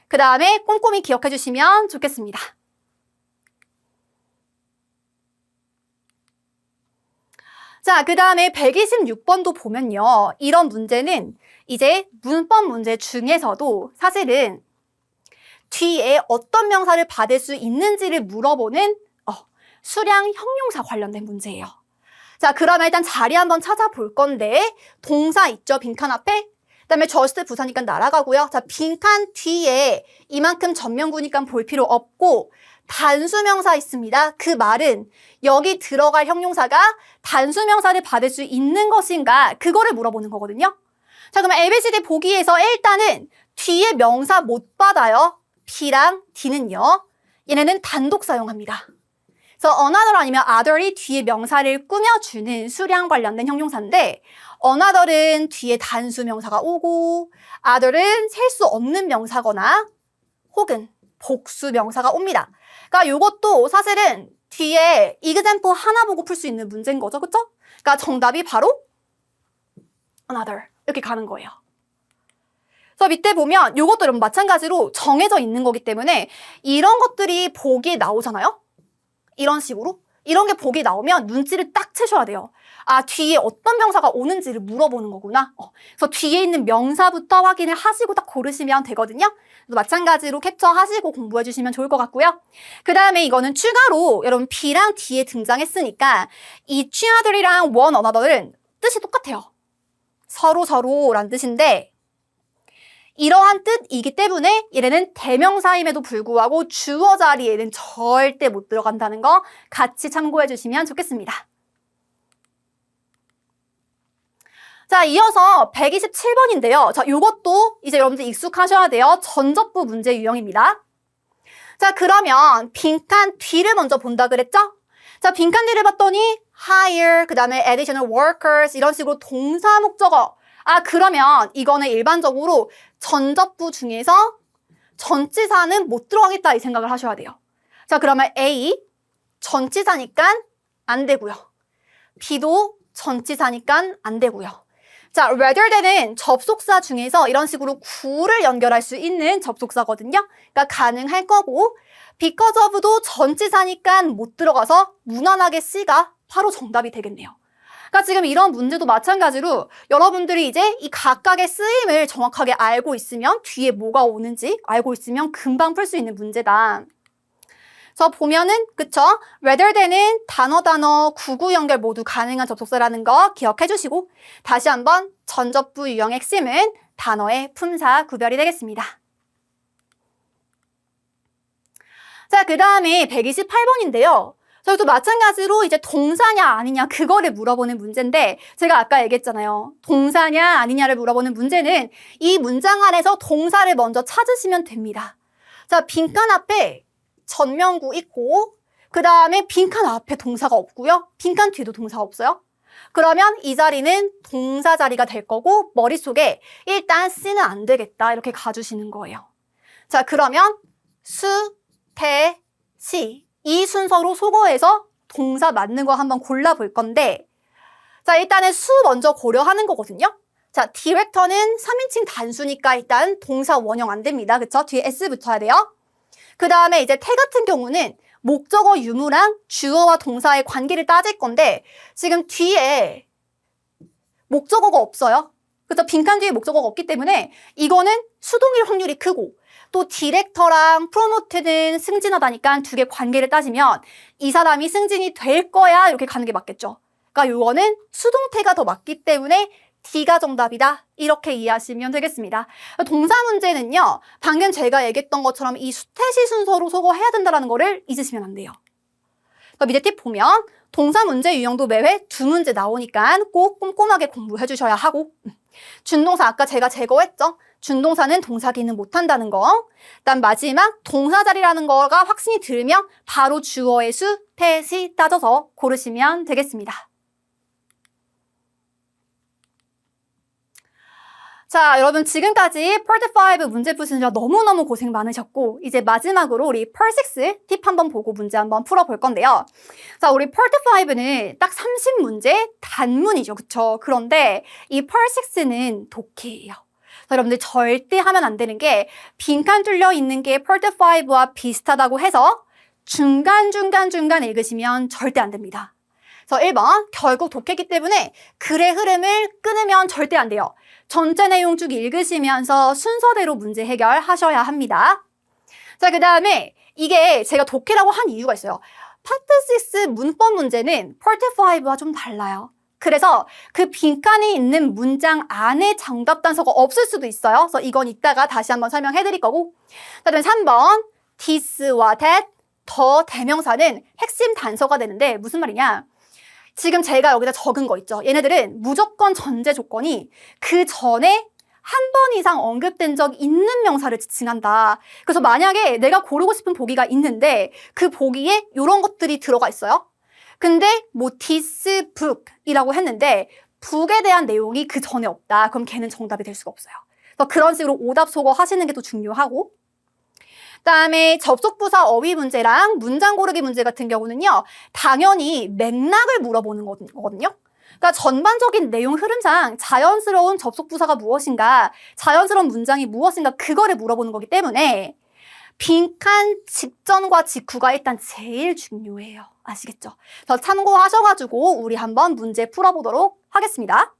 Speaker 1: 그 다음에 꼼꼼히 기억해 주시면 좋겠습니다. 자, 그 다음에 126번도 보면요. 이런 문제는 이제 문법 문제 중에서도 사실은 뒤에 어떤 명사를 받을 수 있는지를 물어보는 수량 형용사 관련된 문제예요. 자, 그러면 일단 자리 한번 찾아볼 건데 동사 있죠? 빈칸 앞에. 그다음에 just 부사니까 날아가고요. 자, 빈칸 뒤에 이만큼 전면구니까 볼 필요 없고 단수명사 있습니다. 그 말은 여기 들어갈 형용사가 단수명사를 받을 수 있는 것인가 그거를 물어보는 거거든요. 자, 그러면 ABCD 보기에서 일단은 뒤에 명사 못 받아요. B랑 D는요. 얘네는 단독 사용합니다. 그래서 another 아니면 other이 뒤에 명사를 꾸며주는 수량 관련된 형용사인데 another은 뒤에 단수 명사가 오고 other은 셀 수 없는 명사거나 혹은 복수 명사가 옵니다. 그러니까 이것도 사실은 뒤에 example 하나 보고 풀 수 있는 문제인 거죠. 그쵸? 그러니까 정답이 바로 another 이렇게 가는 거예요. 그래서 밑에 보면 이것도 여러분 마찬가지로 정해져 있는 거기 때문에 이런 것들이 보기에 나오잖아요. 이런 식으로. 이런 게 보기 나오면 눈치를 딱 채셔야 돼요. 아, 뒤에 어떤 명사가 오는지를 물어보는 거구나. 그래서 뒤에 있는 명사부터 확인을 하시고 딱 고르시면 되거든요. 마찬가지로 캡처하시고 공부해 주시면 좋을 것 같고요. 그 다음에 이거는 추가로 여러분 B랑 D에 등장했으니까 이 취하들이랑 one another는 뜻이 똑같아요. 서로라는 뜻인데 이러한 뜻이기 때문에 얘네는 대명사임에도 불구하고 주어 자리에는 절대 못 들어간다는 거 같이 참고해 주시면 좋겠습니다. 자, 이어서 127번인데요. 자, 이것도 이제 여러분들 익숙하셔야 돼요. 전접부 문제 유형입니다. 자, 그러면 빈칸 뒤를 먼저 본다 그랬죠? 자, 빈칸 뒤를 봤더니 hire, 그 다음에 additional workers 이런 식으로 동사 목적어. 아, 그러면 이거는 일반적으로 전접부 중에서 전치사는 못 들어가겠다 이 생각을 하셔야 돼요. 자, 그러면 A, 전치사니까 안 되고요. B도 전치사니까 안 되고요. 자, rather than은 접속사 중에서 이런 식으로 구를 연결할 수 있는 접속사거든요. 그러니까 가능할 거고 because of도 전치사니까 못 들어가서 무난하게 C가 바로 정답이 되겠네요. 그러니까 지금 이런 문제도 마찬가지로 여러분들이 이제 이 각각의 쓰임을 정확하게 알고 있으면 뒤에 뭐가 오는지 알고 있으면 금방 풀 수 있는 문제다. 그래서 보면은 그쵸? rather than은 단어 구구 연결 모두 가능한 접속사라는 거 기억해 주시고 다시 한번 전접부 유형의 핵심은 단어의 품사 구별이 되겠습니다. 자, 그 다음에 128번인데요. 저희도 마찬가지로 이제 동사냐 아니냐 그거를 물어보는 문제인데 제가 아까 얘기했잖아요. 동사냐 아니냐를 물어보는 문제는 이 문장 안에서 동사를 먼저 찾으시면 됩니다. 자, 빈칸 앞에 전면구 있고 그 다음에 빈칸 앞에 동사가 없고요. 빈칸 뒤에도 동사가 없어요. 그러면 이 자리는 동사 자리가 될 거고 머릿속에 일단 C는 안 되겠다 이렇게 가주시는 거예요. 자, 그러면 수, 태, 시 이 순서로 소거해서 동사 맞는 거 한번 골라볼 건데 자, 일단은 수 먼저 고려하는 거거든요. 자, 디렉터는 3인칭 단수니까 일단 동사 원형 안 됩니다. 그쵸? 뒤에 S 붙어야 돼요. 그 다음에 이제 태 같은 경우는 목적어 유무랑 주어와 동사의 관계를 따질 건데 지금 뒤에 목적어가 없어요. 그래서 빈칸 뒤에 목적어가 없기 때문에 이거는 수동일 확률이 크고 또 디렉터랑 프로모트는 승진하다니까 두 개 관계를 따지면 이 사람이 승진이 될 거야 이렇게 가는 게 맞겠죠. 그러니까 이거는 수동태가 더 맞기 때문에 D가 정답이다 이렇게 이해하시면 되겠습니다. 동사 문제는요. 방금 제가 얘기했던 것처럼 이 수태시 순서로 소거해야 된다는 거를 잊으시면 안 돼요. 그러니까 밑에 팁 보면 동사 문제 유형도 매회 2문제 나오니까 꼭 꼼꼼하게 공부해 주셔야 하고 준동사 아까 제가 제거했죠. 준동사는 동사 기능 못한다는 거. 그다음 마지막 동사 자리라는 거가 확신이 들면 바로 주어의 수, 태, 시 따져서 고르시면 되겠습니다. 자, 여러분 지금까지 Part 5 문제 푸시느라 너무너무 고생 많으셨고 이제 마지막으로 우리 Part 6 팁 한번 보고 문제 한번 풀어볼 건데요. 자, 우리 Part 5는 딱 30문제 단문이죠. 그쵸? 그런데 이 Part 6는 독해예요. 여러분들 절대 하면 안 되는 게 빈칸 뚫려 있는 게 Part 5와 비슷하다고 해서 중간중간 읽으시면 절대 안 됩니다. 그래서 1번 결국 독해기 때문에 글의 흐름을 끊으면 절대 안 돼요. 전체 내용 쭉 읽으시면서 순서대로 문제 해결하셔야 합니다. 자, 그 다음에 이게 제가 독해라고 한 이유가 있어요. 파트 6 문법 문제는 파트 5와 좀 달라요. 그래서 그 빈칸이 있는 문장 안에 정답 단서가 없을 수도 있어요. 그래서 이건 이따가 다시 한번 설명해 드릴 거고. 그다음에 3번 this와 that, 더 대명사는 핵심 단서가 되는데 무슨 말이냐? 지금 제가 여기다 적은 거 있죠. 얘네들은 무조건 전제 조건이 그 전에 한 번 이상 언급된 적 있는 명사를 지칭한다. 그래서 만약에 내가 고르고 싶은 보기가 있는데 그 보기에 이런 것들이 들어가 있어요. 근데 뭐 this book이라고 했는데 book에 대한 내용이 그 전에 없다. 그럼 걔는 정답이 될 수가 없어요. 그래서 그런 식으로 오답 소거 하시는 게 또 중요하고. 그다음에 접속부사 어휘 문제랑 문장 고르기 문제 같은 경우는요. 당연히 맥락을 물어보는 거거든요. 그러니까 전반적인 내용 흐름상 자연스러운 접속부사가 무엇인가, 자연스러운 문장이 무엇인가 그거를 물어보는 거기 때문에 빈칸 직전과 직후가 일단 제일 중요해요. 아시겠죠? 그래서 참고하셔가지고 우리 한번 문제 풀어보도록 하겠습니다.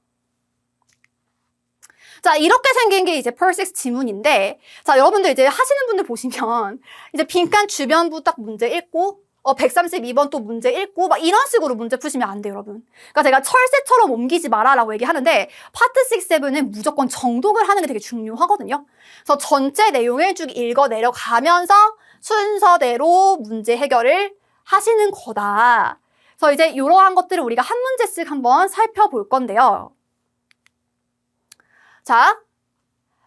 Speaker 1: 자, 이렇게 생긴 게 이제 펄6 지문인데, 자, 여러분들 이제 하시는 분들 보시면 이제 빈칸 주변부 딱 문제 읽고 132번 또 문제 읽고 막 이런 식으로 문제 푸시면 안 돼요, 여러분. 그러니까 제가 철새처럼 옮기지 마라라고 얘기하는데 파트 6, 7은 무조건 정독을 하는 게 되게 중요하거든요. 그래서 전체 내용을 쭉 읽어 내려가면서 순서대로 문제 해결을 하시는 거다. 그래서 이제 이러한 것들을 우리가 한 문제씩 한번 살펴볼 건데요. 자,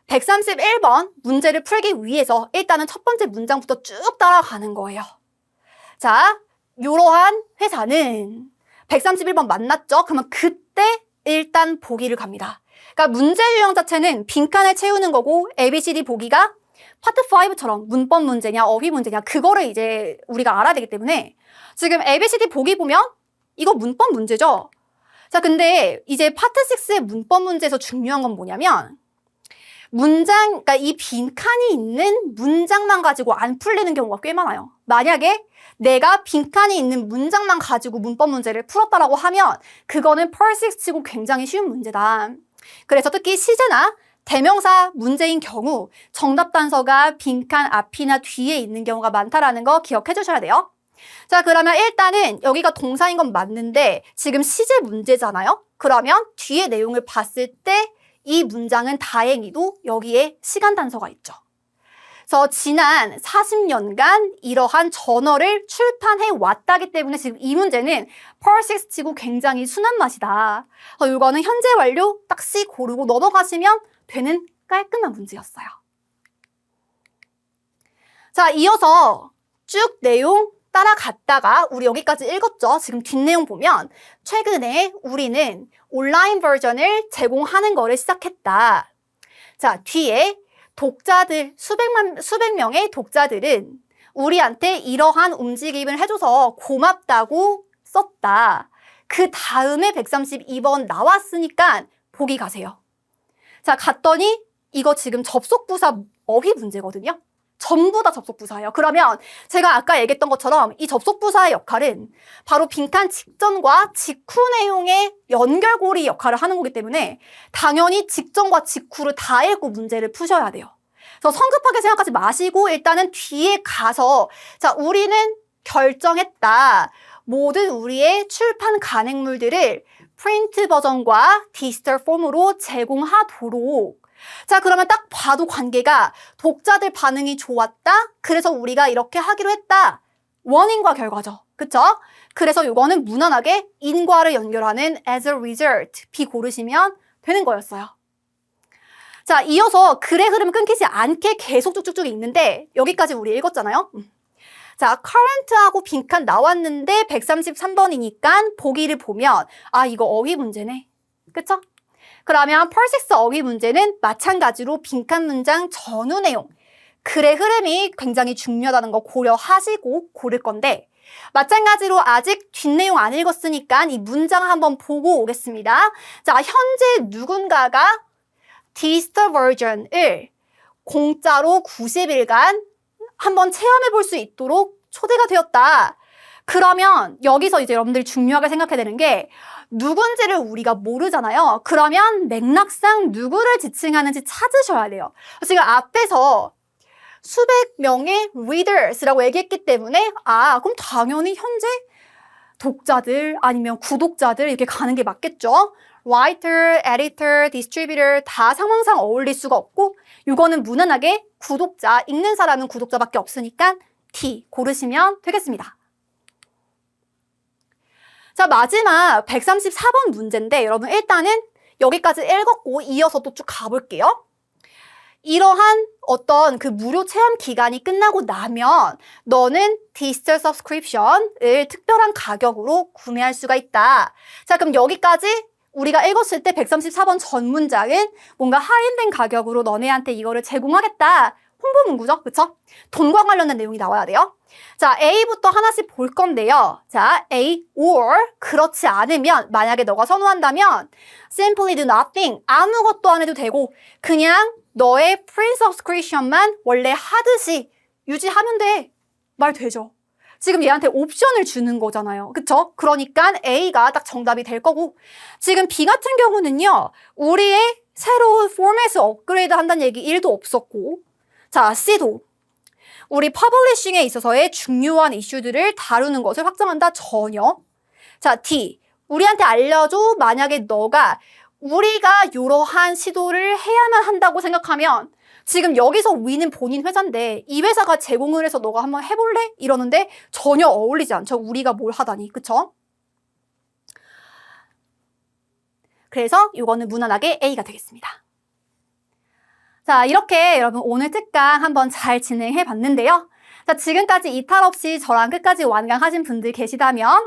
Speaker 1: 131번 문제를 풀기 위해서 일단은 첫 번째 문장부터 쭉 따라가는 거예요. 자, 이러한 회사는 131번 맞났죠? 그러면 그때 일단 보기를 갑니다. 그러니까 문제 유형 자체는 빈칸을 채우는 거고 ABCD 보기가 파트 5처럼 문법 문제냐 어휘 문제냐 그거를 이제 우리가 알아야 되기 때문에 지금 ABCD 보기 보면 이거 문법 문제죠? 자, 근데 이제 파트 6의 문법 문제에서 중요한 건 뭐냐면 그러니까 이 빈칸이 있는 문장만 가지고 안 풀리는 경우가 꽤 많아요. 만약에 내가 빈칸이 있는 문장만 가지고 문법 문제를 풀었다라고 하면 그거는 펄6 치고 굉장히 쉬운 문제다. 그래서 특히 시제나 대명사 문제인 경우 정답 단서가 빈칸 앞이나 뒤에 있는 경우가 많다라는 거 기억해 주셔야 돼요. 자, 그러면 일단은 여기가 동사인 건 맞는데 지금 시제 문제잖아요? 그러면 뒤에 내용을 봤을 때 이 문장은 다행히도 여기에 시간 단서가 있죠. 그래서 지난 40년간 이러한 저널을 출판해 왔다기 때문에 지금 이 문제는 펄6 치고 굉장히 순한 맛이다. 그래서 이거는 현재 완료 딱 C 고르고 넘어가시면 되는 깔끔한 문제였어요. 자, 이어서 쭉 내용 따라갔다가 우리 여기까지 읽었죠? 지금 뒷내용 보면 최근에 우리는 온라인 버전을 제공하는 거를 시작했다. 자, 뒤에 독자들, 수백 명의 독자들은 우리한테 이러한 움직임을 해줘서 고맙다고 썼다. 그 다음에 132번 나왔으니까 보기 가세요. 자, 갔더니 이거 지금 접속부사 어휘 문제거든요. 전부 다 접속부사예요. 그러면 제가 아까 얘기했던 것처럼 이 접속부사의 역할은 바로 빈칸 직전과 직후 내용의 연결고리 역할을 하는 거기 때문에 당연히 직전과 직후를 다 읽고 문제를 푸셔야 돼요. 그래서 성급하게 생각하지 마시고 일단은 뒤에 가서 자, 우리는 결정했다. 모든 우리의 출판 간행물들을 프린트 버전과 디지털 폼으로 제공하도록. 자, 그러면 딱 봐도 관계가 독자들 반응이 좋았다. 그래서 우리가 이렇게 하기로 했다. 원인과 결과죠. 그쵸? 그래서 이거는 무난하게 인과를 연결하는 as a result B 고르시면 되는 거였어요. 자, 이어서 글의 흐름을 끊기지 않게 계속 쭉쭉쭉 읽는데 여기까지 우리 읽었잖아요. 자, current하고 빈칸 나왔는데 133번이니까 보기를 보면 아, 이거 어휘 문제네. 그쵸? 그러면 펄6 어휘 문제는 마찬가지로 빈칸 문장 전후 내용, 글의 흐름이 굉장히 중요하다는 거 고려하시고 고를 건데 마찬가지로 아직 뒷내용 안 읽었으니까 이 문장 한번 보고 오겠습니다. 자, 현재 누군가가 디지털 버전을 공짜로 90일간 한번 체험해 볼 수 있도록 초대가 되었다. 그러면 여기서 이제 여러분들이 중요하게 생각해야 되는 게 누군지를 우리가 모르잖아요. 그러면 맥락상 누구를 지칭하는지 찾으셔야 돼요. 지금 앞에서 수백 명의 readers라고 얘기했기 때문에 그럼 당연히 현재 독자들 아니면 구독자들 이렇게 가는 게 맞겠죠. writer, editor, distributor 다 상황상 어울릴 수가 없고 이거는 무난하게 구독자, 읽는 사람은 구독자밖에 없으니까 T 고르시면 되겠습니다. 자, 마지막 134번 문제인데 여러분 일단은 여기까지 읽었고 이어서 또 쭉 가볼게요. 이러한 어떤 그 무료 체험 기간이 끝나고 나면 너는 디지털 서브스크립션을 특별한 가격으로 구매할 수가 있다. 자, 그럼 여기까지 우리가 읽었을 때 134번 전 문장은 뭔가 할인된 가격으로 너네한테 이거를 제공하겠다. 홍보 문구죠? 그쵸? 돈과 관련된 내용이 나와야 돼요. 자, A부터 하나씩 볼 건데요. 자, A, or 그렇지 않으면 만약에 너가 선호한다면 simply do nothing 아무것도 안 해도 되고 그냥 너의 free subscription만 원래 하듯이 유지하면 돼. 말 되죠? 지금 얘한테 옵션을 주는 거잖아요. 그쵸? 그러니까 A가 딱 정답이 될 거고 지금 B 같은 경우는요. 우리의 새로운 포맷을 업그레이드 한다는 얘기 1도 없었고 자, C도 우리 퍼블리싱에 있어서의 중요한 이슈들을 다루는 것을 확정한다. 전혀. 자, D. 우리한테 알려줘. 만약에 너가 우리가 이러한 시도를 해야만 한다고 생각하면 지금 여기서 위는 본인 회사인데 이 회사가 제공을 해서 너가 한번 해볼래? 이러는데 전혀 어울리지 않죠. 우리가 뭘 하다니. 그쵸? 그래서 이거는 무난하게 A가 되겠습니다. 자, 이렇게 여러분 오늘 특강 한번 잘 진행해 봤는데요. 자, 지금까지 이탈 없이 저랑 끝까지 완강하신 분들 계시다면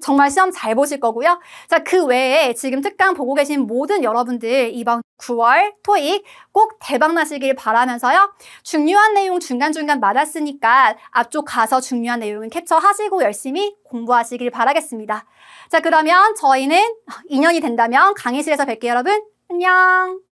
Speaker 1: 정말 시험 잘 보실 거고요. 자, 그 외에 지금 특강 보고 계신 모든 여러분들 이번 9월 토익 꼭 대박 나시길 바라면서요. 중요한 내용 중간중간 말았으니까 앞쪽 가서 중요한 내용은 캡처하시고 열심히 공부하시길 바라겠습니다. 자, 그러면 저희는 2년이 된다면 강의실에서 뵐게요, 여러분. 안녕.